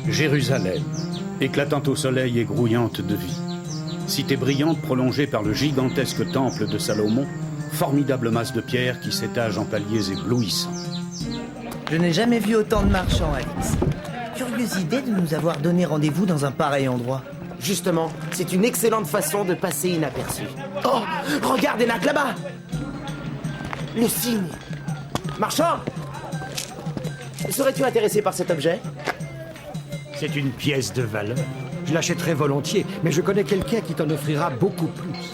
Jérusalem, éclatante au soleil et grouillante de vie. Cité brillante prolongée par le gigantesque temple de Salomon, formidable masse de pierre qui s'étage en paliers éblouissants. Je n'ai jamais vu autant de marchands, Alix. Curieuse idée de nous avoir donné rendez-vous dans un pareil endroit. Justement, c'est une excellente façon de passer inaperçu. Oh, regarde Enak là-bas. Le signe. Marchand, serais-tu intéressé par cet objet? C'est une pièce de valeur. Je l'achèterai volontiers, mais je connais quelqu'un qui t'en offrira beaucoup plus.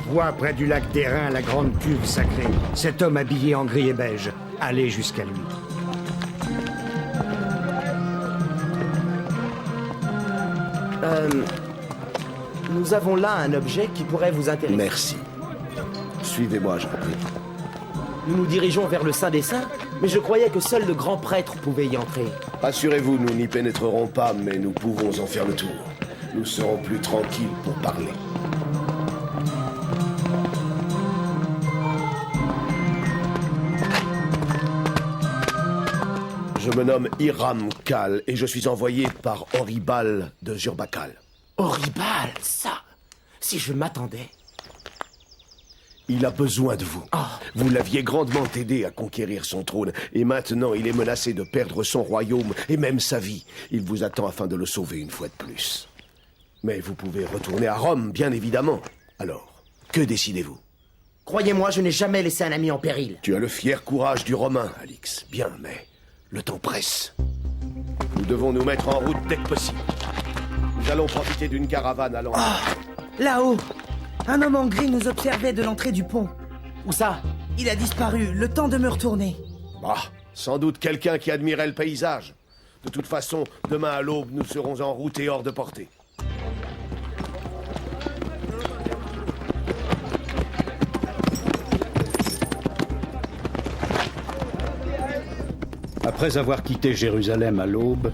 Vois près du lac d'Airain la grande cuve sacrée. Cet homme habillé en gris et beige. Allez jusqu'à lui. Nous avons là un objet qui pourrait vous intéresser. Merci. Suivez-moi, je prie. Nous nous dirigeons vers le Saint des Saints, mais je croyais que seul le grand prêtre pouvait y entrer. Rassurez-vous, nous n'y pénétrerons pas, mais nous pouvons en faire le tour. Nous serons plus tranquilles pour parler. Je me nomme Hiram Kal et je suis envoyé par Horibal de Jurbakal. Horrible, ça. Si je m'attendais. Il a besoin de vous. Vous l'aviez grandement aidé à conquérir son trône, et maintenant il est menacé de perdre son royaume et même sa vie. Il vous attend afin de le sauver une fois de plus. Mais vous pouvez retourner à Rome, bien évidemment. Alors, que décidez-vous? Croyez-moi, je n'ai jamais laissé un ami en péril. Tu as le fier courage du Romain, Alix. Bien, mais le temps presse. Nous devons nous mettre en route dès que possible. Nous allons profiter d'une caravane allant... Là-haut, un homme en gris nous observait de l'entrée du pont. Où ça? Il a disparu, le temps de me retourner. Bah, sans doute quelqu'un qui admirait le paysage. De toute façon, demain à l'aube, nous serons en route et hors de portée. Après avoir quitté Jérusalem à l'aube,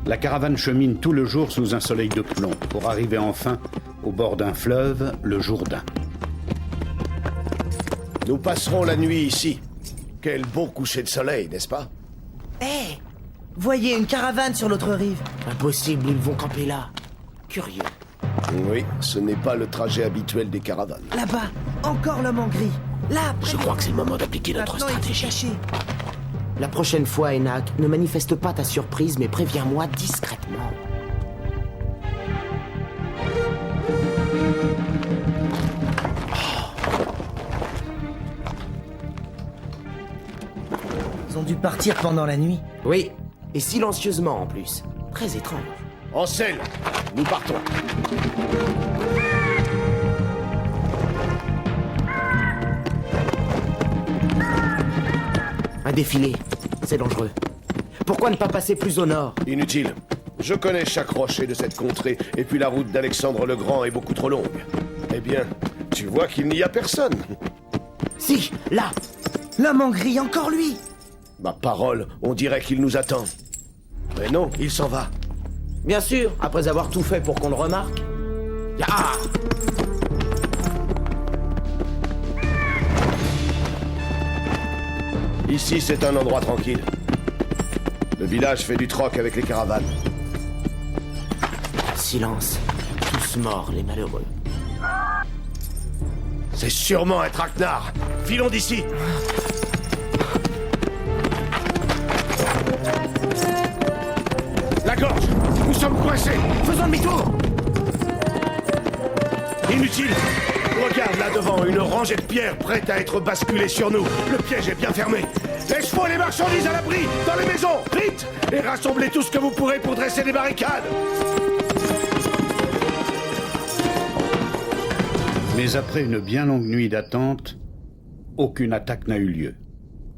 la caravane chemine tout le jour sous un soleil de plomb pour arriver enfin au bord d'un fleuve, le Jourdain. Nous passerons la nuit ici. Quel beau coucher de soleil, n'est-ce pas? Hé, voyez une caravane sur l'autre rive. Impossible, ils vont camper là. Curieux. Oui, ce n'est pas le trajet habituel des caravanes. Là-bas, encore l'homme en gris. Là, Je crois que c'est le moment d'appliquer notre maintenant, il s'est stratégie. caché. La prochaine fois, Enak, ne manifeste pas ta surprise, mais préviens-moi discrètement. Ils ont dû partir pendant la nuit. Oui, et silencieusement en plus. Très étrange. En selle, nous partons. Un défilé, c'est dangereux. Pourquoi ne pas passer plus au nord? Inutile. Je connais chaque rocher de cette contrée, et puis la route d'Alexandre le Grand est beaucoup trop longue. Eh bien, tu vois qu'il n'y a personne. Si, là. L'homme en gris, encore lui. Ma parole, on dirait qu'il nous attend. Mais non, il s'en va. Bien sûr, après avoir tout fait pour qu'on le remarque. Ah! Ici, c'est un endroit tranquille. Le village fait du troc avec les caravanes. Silence. Tous morts, les malheureux. C'est sûrement un traquenard. Filons d'ici. La gorge. Nous sommes coincés. Faisons demi-tour! Inutile. Regarde là devant, une rangée de pierres prête à être basculée sur nous. Le piège est bien fermé. Les chevaux et les marchandises à l'abri, dans les maisons, vite! Et rassemblez tout ce que vous pourrez pour dresser des barricades. Mais après une bien longue nuit d'attente, aucune attaque n'a eu lieu.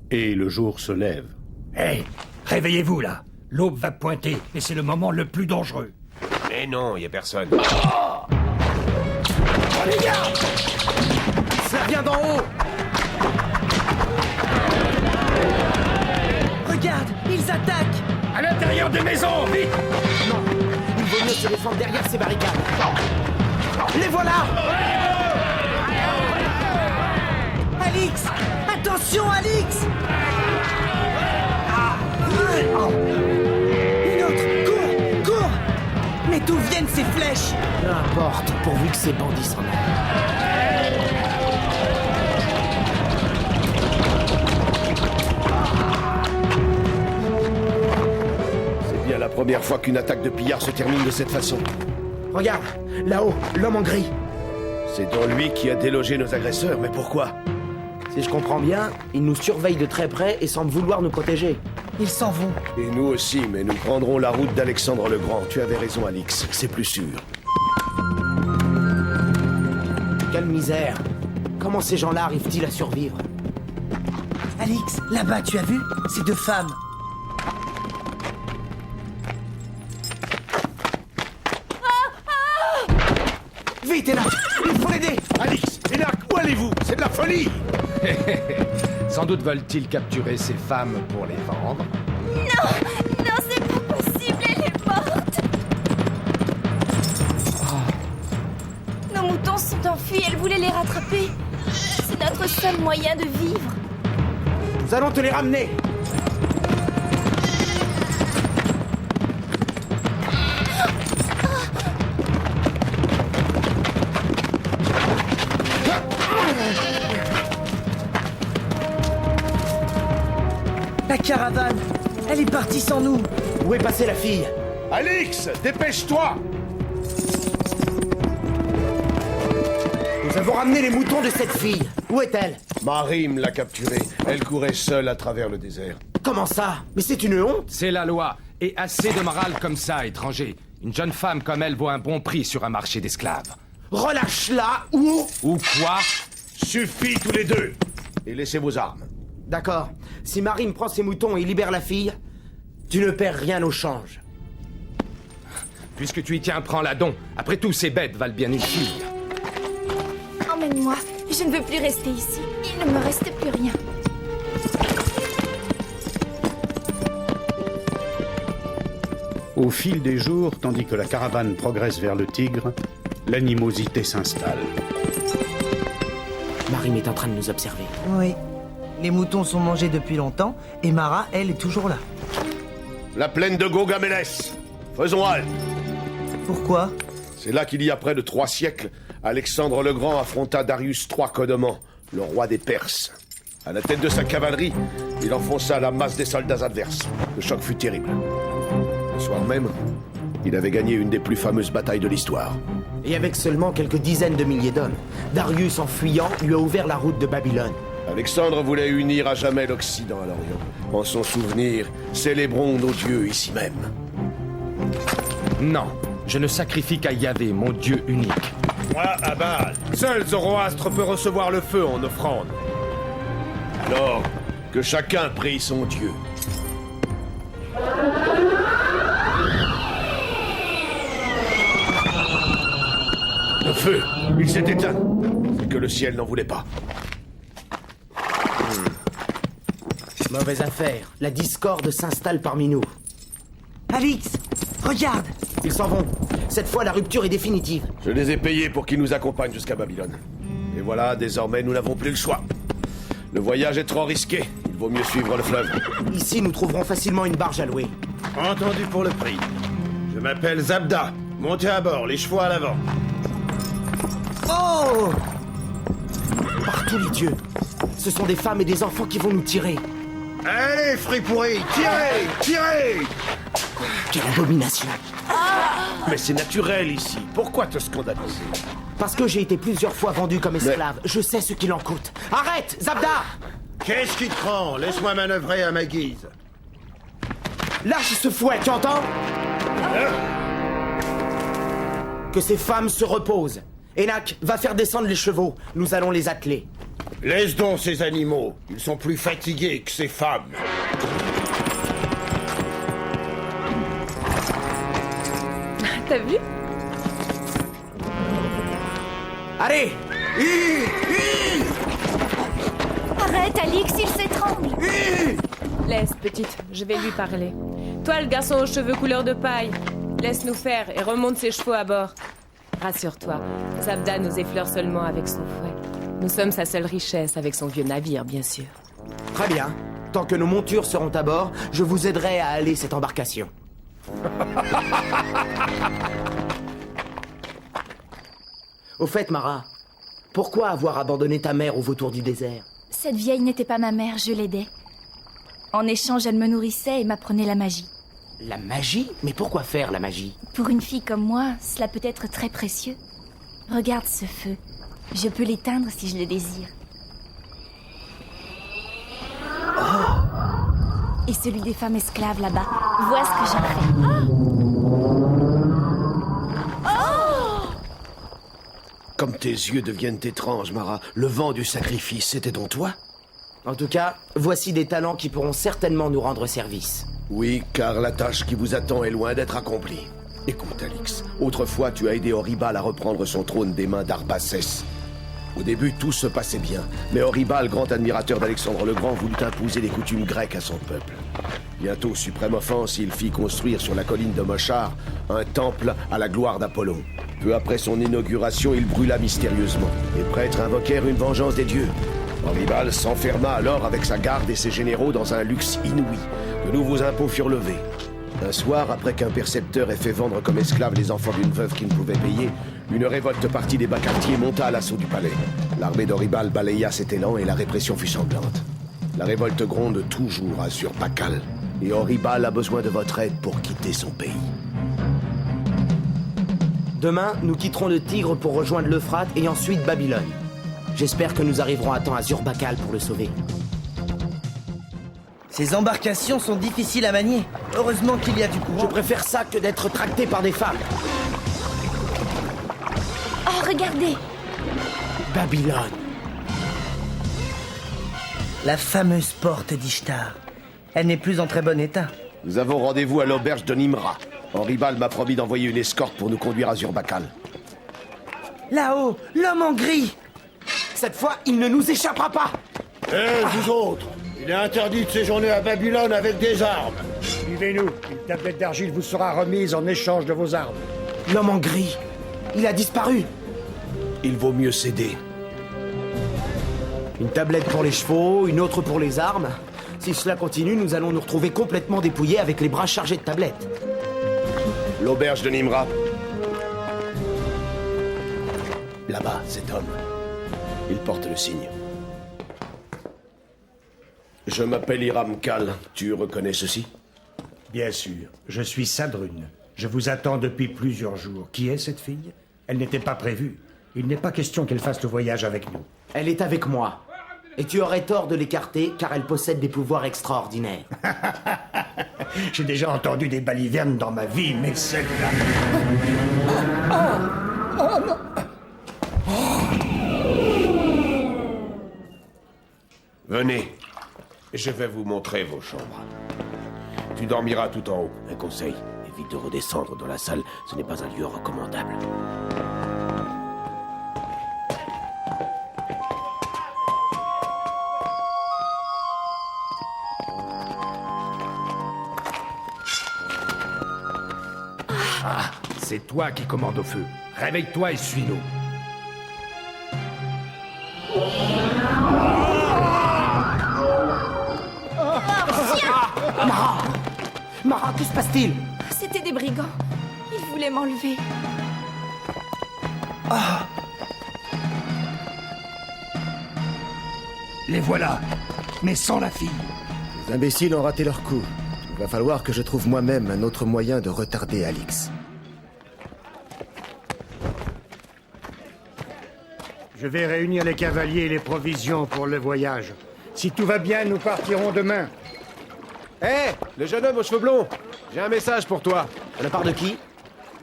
Et le jour se lève. Hé, réveillez-vous là. L'aube va pointer et c'est le moment le plus dangereux. Mais non, y a personne. Prenez garde! Ça vient d'en haut! Regarde, ils attaquent. À l'intérieur des maisons, vite! Non, il vaut mieux se défendre derrière ces barricades. Les voilà! Alix, attention, Alix. Une autre. dépêche! Peu importe, pourvu que ces bandits s'en aillent. C'est bien la première fois qu'une attaque de pillards se termine de cette façon. Regarde, là-haut, l'homme en gris. C'est donc lui qui a délogé nos agresseurs, mais pourquoi? Si je comprends bien, il nous surveille de très près et semble vouloir nous protéger. Ils s'en vont. Et nous aussi, mais nous prendrons la route d'Alexandre le Grand. Tu avais raison, Alix, c'est plus sûr. Quelle misère! Comment ces gens-là arrivent-ils à survivre? Alix, là-bas, tu as vu? Ces deux femmes. Vite, Enak! Il faut l'aider! Alix, Enak, où allez-vous? C'est de la folie! Sans doute veulent-ils capturer ces femmes pour les vendre. Non, non, c'est pas possible, elle est morte. Nos moutons sont enfuis, elle voulait les rattraper. C'est notre seul moyen de vivre. Nous allons te les ramener! La caravane, elle est partie sans nous. Où est passée la fille? Alix, dépêche-toi! Nous avons ramené les moutons de cette fille. Où est-elle? Marim l'a capturée. Elle courait seule à travers le désert. Comment ça? Mais c'est une honte! C'est la loi. Et assez de morale comme ça, étranger. Une jeune femme comme elle vaut un bon prix sur un marché d'esclaves. Relâche-la ou... Ou quoi? Suffit tous les deux! Et laissez vos armes. D'accord. Si Marine prend ses moutons et libère la fille, tu ne perds rien au change. Puisque tu y tiens, prends-la donc. Après tout, ces bêtes valent bien une fille. Emmène-moi, je ne veux plus rester ici. Il ne me reste plus rien. Au fil des jours, tandis que la caravane progresse vers le Tigre, l'animosité s'installe. Marine est en train de nous observer. Oui. Les moutons sont mangés depuis longtemps et Mara, elle, est toujours là. La plaine de Gaugamélès. Faisons halte. Pourquoi? C'est là qu'il y a près de 3 siècles, Alexandre le Grand affronta Darius III Codomant, le roi des Perses. À la tête de sa cavalerie, il enfonça la masse des soldats adverses. Le choc fut terrible. Le soir même, il avait gagné une des plus fameuses batailles de l'histoire. Et avec seulement quelques dizaines de milliers d'hommes, Darius, en fuyant, lui a ouvert la route de Babylone. Alexandre voulait unir à jamais l'Occident à l'Orient. En son souvenir, célébrons nos dieux ici même. Non, je ne sacrifie qu'à Yahvé, mon Dieu unique. Moi, à Baal. Seul Zoroastre peut recevoir le feu en offrande. Alors, que chacun prie son dieu. Le feu, il s'est éteint. C'est que le ciel n'en voulait pas. Mauvaise affaire. La discorde s'installe parmi nous. Alix, regarde! Ils s'en vont. Cette fois, la rupture est définitive. Je les ai payés pour qu'ils nous accompagnent jusqu'à Babylone. Et voilà, désormais, nous n'avons plus le choix. Le voyage est trop risqué. Il vaut mieux suivre le fleuve. Ici, nous trouverons facilement une barge à louer. Entendu pour le prix. Je m'appelle Zabda. Montez à bord, les chevaux à l'avant. Oh! Par tous les dieux. Ce sont des femmes et des enfants qui vont nous tirer. Allez, fripourri, tirez, tirez! Quelle abomination. Mais c'est naturel ici. Pourquoi te scandaliser? Parce que j'ai été plusieurs fois vendu comme esclave. Je sais ce qu'il en coûte. Arrête, Zabda! Qu'est-ce qui te prend? Laisse-moi manœuvrer à ma guise. Lâche ce fouet, tu entends? Que ces femmes se reposent. Enak, va faire descendre les chevaux. Nous allons les atteler. Laisse donc ces animaux. Ils sont plus fatigués que ces femmes. T'as vu? Allez! Arrête, Alix, il s'étrangle. Laisse, petite, je vais lui parler. Toi, le garçon aux cheveux couleur de paille, laisse-nous faire et remonte ses chevaux à bord. Rassure-toi, Zabda nous effleure seulement avec son fouet. Nous sommes sa seule richesse, avec son vieux navire, bien sûr. Très bien. Tant que nos montures seront à bord, je vous aiderai à aller cette embarcation. Au fait, Mara, pourquoi avoir abandonné ta mère au vautour du désert? Cette vieille n'était pas ma mère, je l'aidais. En échange, elle me nourrissait et m'apprenait la magie. La magie? Mais pourquoi faire la magie? Pour une fille comme moi, cela peut être très précieux. Regarde ce feu. Je peux l'éteindre si je le désire. Et celui des femmes esclaves là-bas. Vois ce que j'en fais. Comme tes yeux deviennent étranges, Mara, le vent du sacrifice, c'était donc toi? En tout cas, voici des talents qui pourront certainement nous rendre service. Oui, car la tâche qui vous attend est loin d'être accomplie. Écoute, Alix, autrefois tu as aidé Oribal à reprendre son trône des mains d'Arbaces. Au début, tout se passait bien, mais Oribal, grand admirateur d'Alexandre le Grand, voulut imposer les coutumes grecques à son peuple. Bientôt, suprême offense, il fit construire sur la colline de Mochar un temple à la gloire d'Apollon. Peu après son inauguration, il brûla mystérieusement. Les prêtres invoquèrent une vengeance des dieux. Oribal s'enferma alors avec sa garde et ses généraux dans un luxe inouï. De nouveaux impôts furent levés. Un soir, après qu'un percepteur ait fait vendre comme esclaves les enfants d'une veuve qui ne pouvait payer, une révolte partie des bas quartiers monta à l'assaut du palais. L'armée d'Oribal balaya cet élan et la répression fut sanglante. La révolte gronde toujours à Surpacal, et Oribal a besoin de votre aide pour quitter son pays. Demain, nous quitterons le Tigre pour rejoindre l'Euphrate et ensuite Babylone. J'espère que nous arriverons à temps à Zurbakal pour le sauver. Ces embarcations sont difficiles à manier. Heureusement qu'il y a du Je courant. préfère ça que d'être tracté par des femmes. Oh, regardez! Babylone. La fameuse porte d'Ishtar. Elle n'est plus en très bon état. Nous avons rendez-vous à l'auberge de Nimra. Oribal m'a promis d'envoyer une escorte pour nous conduire à Zurbakal. Là-haut, l'homme en gris! Cette fois, il ne nous échappera pas. Vous autres, il est interdit de séjourner à Babylone avec des armes. Suivez-nous. Une tablette d'argile vous sera remise en échange de vos armes. L'homme en gris. Il a disparu. Il vaut mieux céder. Une tablette pour les chevaux, une autre pour les armes. Si cela continue, nous allons nous retrouver complètement dépouillés avec les bras chargés de tablettes. L'auberge de Nimra. Là-bas, cet homme. Il porte le signe. Je m'appelle Hiram Kal. Tu reconnais ceci? Bien sûr. Je suis Sadrune. Je vous attends depuis plusieurs jours. Qui est cette fille? Elle n'était pas prévue. Il n'est pas question qu'elle fasse le voyage avec nous. Elle est avec moi. Et tu aurais tort de l'écarter, car elle possède des pouvoirs extraordinaires. J'ai déjà entendu des balivernes dans ma vie, mais celle-là... Venez, je vais vous montrer vos chambres. Tu dormiras tout en haut. Un conseil, évite de redescendre dans la salle. Ce n'est pas un lieu recommandable. Ah, c'est toi qui commandes au feu. Réveille-toi et suis-nous. Mara, que se passe-t-il? C'était des brigands. Ils voulaient m'enlever. Les voilà, mais sans la fille. Les imbéciles ont raté leur coup. Il va falloir que je trouve moi-même un autre moyen de retarder Alix. Je vais réunir les cavaliers et les provisions pour le voyage. Si tout va bien, nous partirons demain. Hé, le jeune homme aux cheveux blonds, j'ai un message pour toi. De la part de qui?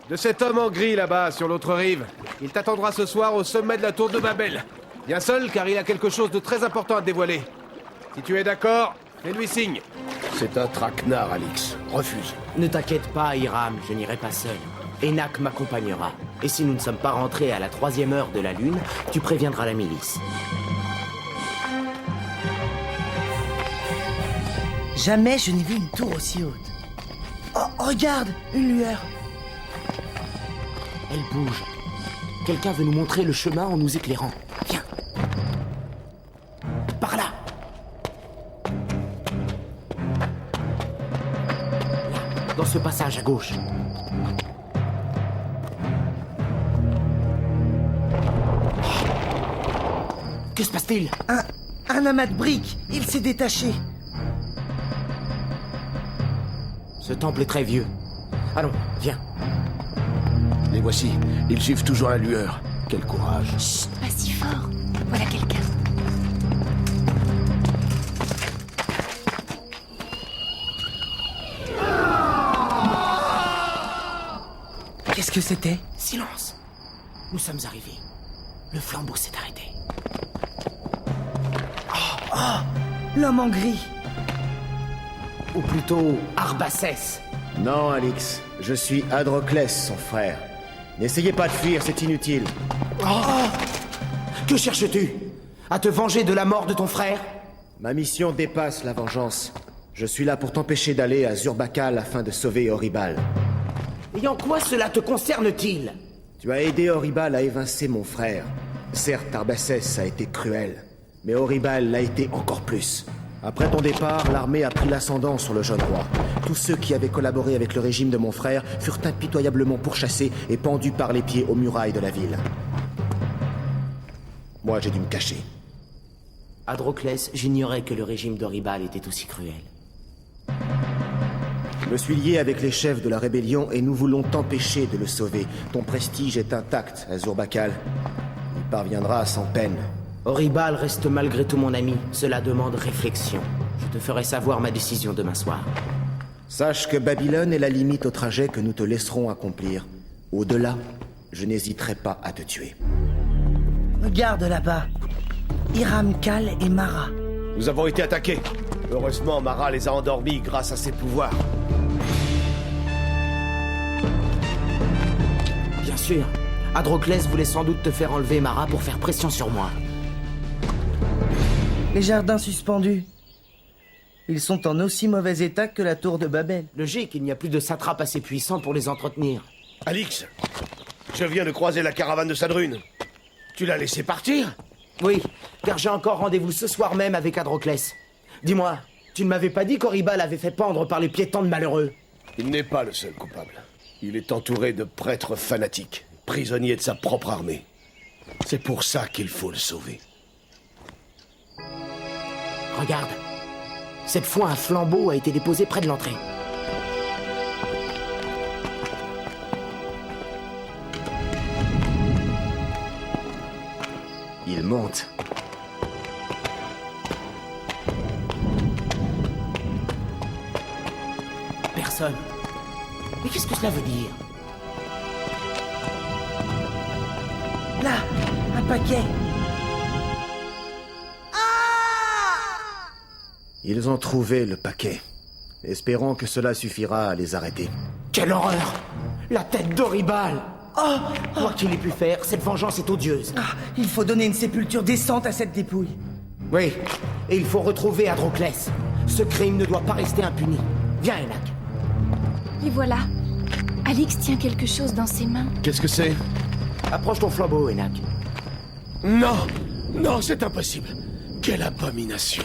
De cet homme en gris là-bas, sur l'autre rive. Il t'attendra ce soir au sommet de la tour de Babel. Viens seul, car il a quelque chose de très important à te dévoiler. Si tu es d'accord, fais-lui signe. C'est un traquenard, Alix. Refuse. Ne t'inquiète pas, Hiram, je n'irai pas seul. Enak m'accompagnera. Et si nous ne sommes pas rentrés à la 3e heure de la lune, tu préviendras la milice. Jamais je n'ai vu une tour aussi haute. Oh, regarde, une lueur. Elle bouge. Quelqu'un veut nous montrer le chemin en nous éclairant. Viens. Par là. Là, dans ce passage à gauche. Que se passe-t-il? Un amas de briques. Il s'est détaché. Ce temple est très vieux. Allons, viens. Les voici. Ils suivent toujours la lueur. Quel courage. Chut, pas si fort. Voilà quelqu'un. Qu'est-ce que c'était? Silence. Nous sommes arrivés. Le flambeau s'est arrêté. L'homme en gris. Ou plutôt, Arbacès. Non, Alix. Je suis Adroclès, son frère. N'essayez pas de fuir, c'est inutile. Que cherches-tu? À te venger de la mort de ton frère? Ma mission dépasse la vengeance. Je suis là pour t'empêcher d'aller à Zurbakal afin de sauver Horibal. Et en quoi cela te concerne-t-il? Tu as aidé Horibal à évincer mon frère. Certes, Arbacès a été cruel, mais Horibal l'a été encore plus. Après ton départ, l'armée a pris l'ascendant sur le jeune roi. Tous ceux qui avaient collaboré avec le régime de mon frère furent impitoyablement pourchassés et pendus par les pieds aux murailles de la ville. Moi, j'ai dû me cacher. Adroclès, j'ignorais que le régime d'Horibal était aussi cruel. Je me suis lié avec les chefs de la rébellion et nous voulons t'empêcher de le sauver. Ton prestige est intact à Zurbakal. Il parviendra sans peine. Horibal reste malgré tout mon ami. Cela demande réflexion. Je te ferai savoir ma décision demain soir. Sache que Babylone est la limite au trajet que nous te laisserons accomplir. Au-delà, je n'hésiterai pas à te tuer. Regarde là-bas. Hiram Kal et Mara. Nous avons été attaqués. Heureusement, Mara les a endormis grâce à ses pouvoirs. Bien sûr. Adroclès voulait sans doute te faire enlever Mara pour faire pression sur moi. Les jardins suspendus. Ils sont en aussi mauvais état que la tour de Babel. Logique, il n'y a plus de satrape assez puissant pour les entretenir. Alix, je viens de croiser la caravane de Sadrune. Tu l'as laissé partir? Oui, car j'ai encore rendez-vous ce soir même avec Adroclès. Dis-moi, tu ne m'avais pas dit qu'Horibal avait fait pendre par les pieds tant de malheureux? Il n'est pas le seul coupable. Il est entouré de prêtres fanatiques, prisonniers de sa propre armée. C'est pour ça qu'il faut le sauver. Regarde. Cette fois, un flambeau a été déposé près de l'entrée. Il monte. Personne. Mais qu'est-ce que cela veut dire? Là, un paquet. Ils ont trouvé le paquet. Espérons que cela suffira à les arrêter. Quelle horreur! La tête d'Horibal! Quoi qu'il ait pu faire, cette vengeance est odieuse. Il faut donner une sépulture décente à cette dépouille. Oui, et il faut retrouver Adroclès. Ce crime ne doit pas rester impuni. Viens, Enak. Et voilà. Alix tient quelque chose dans ses mains. Qu'est-ce que c'est? Approche ton flambeau, Enak. Non! Non, c'est impossible! Quelle abomination!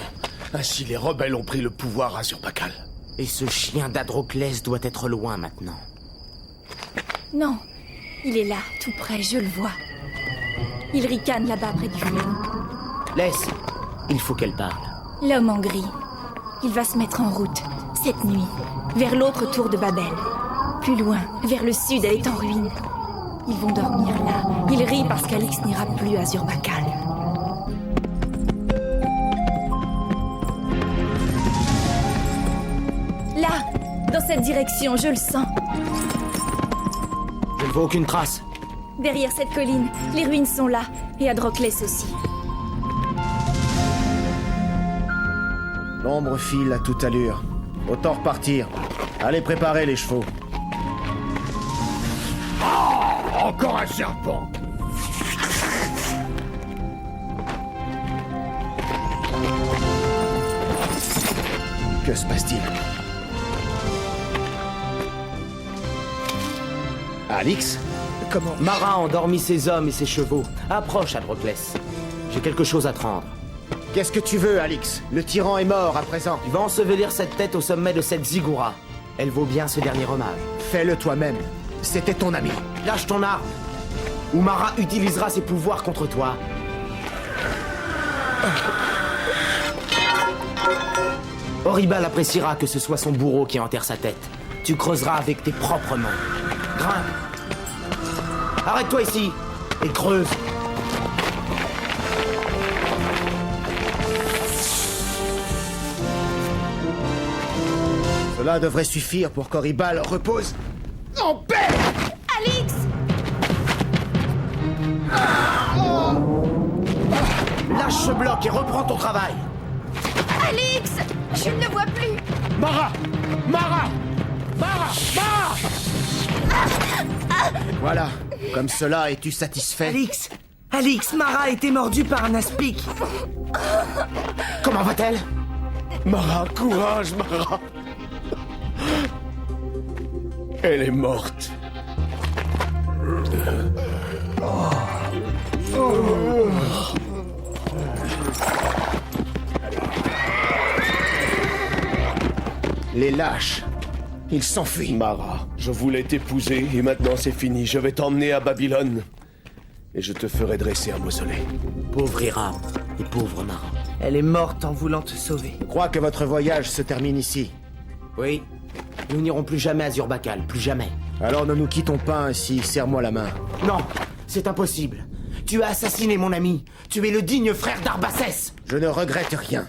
Ainsi, les rebelles ont pris le pouvoir à Zurbakal. Et ce chien d'Adroclès doit être loin maintenant. Non, il est là, tout près, je le vois. Il ricane là-bas près du feu. Laisse, il faut qu'elle parle. L'homme en gris. Il va se mettre en route, cette nuit, vers l'autre tour de Babel. Plus loin, vers le sud, elle est en ruine. Ils vont dormir là. Il rit parce qu'Alix n'ira plus à Zurbakal. Là, dans cette direction, je le sens. Je ne vois aucune trace. Derrière cette colline, les ruines sont là, et Adroclès aussi. L'ombre file à toute allure. Autant repartir. Allez préparer les chevaux. Encore un serpent! Que se passe-t-il? Alix? Comment? Mara a endormi ses hommes et ses chevaux. Approche, Adroclès. J'ai quelque chose à te rendre. Qu'est-ce que tu veux, Alix? Le tyran est mort à présent. Tu vas ensevelir cette tête au sommet de cette ziggoura. Elle vaut bien ce dernier hommage. Fais-le toi-même. C'était ton ami. Lâche ton arme, ou Mara utilisera ses pouvoirs contre toi. Horrible appréciera que ce soit son bourreau qui enterre sa tête. Tu creuseras avec tes propres mains. Grimpe. Arrête-toi ici et creuse. Cela devrait suffire pour qu'Horrible repose en paix. Alix! Lâche ce bloc et reprends ton travail. Alix! Je ne le vois plus! Mara! Mara! Mara! Mara! Voilà. Comme cela, es-tu satisfait? Alix, Mara a été mordue par un aspic. Comment va-t-elle? Mara, courage, Mara. Elle est morte. Les lâches. Ils s'enfuient. Mara, je voulais t'épouser et maintenant c'est fini. Je vais t'emmener à Babylone. Et je te ferai dresser un mausolée. Pauvre Hiram et pauvre Mara. Elle est morte en voulant te sauver. Je crois que votre voyage se termine ici. Oui. Nous n'irons plus jamais à Zurbakal, plus jamais. Alors ne nous quittons pas ainsi, serre-moi la main. Non, c'est impossible. Tu as assassiné mon ami. Tu es le digne frère d'Arbaces. Je ne regrette rien.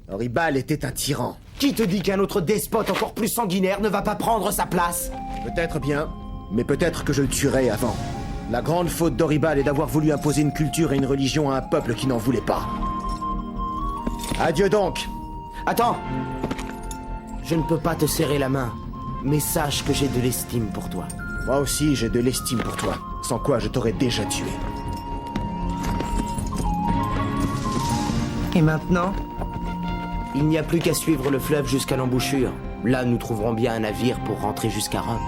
Horrible était un tyran. Qui te dit qu'un autre despote encore plus sanguinaire ne va pas prendre sa place? Peut-être bien, mais peut-être que je le tuerai avant. La grande faute d'Horrible est d'avoir voulu imposer une culture et une religion à un peuple qui n'en voulait pas. Adieu donc. Attends. Je ne peux pas te serrer la main, mais sache que j'ai de l'estime pour toi. Moi aussi, j'ai de l'estime pour toi, sans quoi je t'aurais déjà tué. Et maintenant? Il n'y a plus qu'à suivre le fleuve jusqu'à l'embouchure. Là, nous trouverons bien un navire pour rentrer jusqu'à Rome.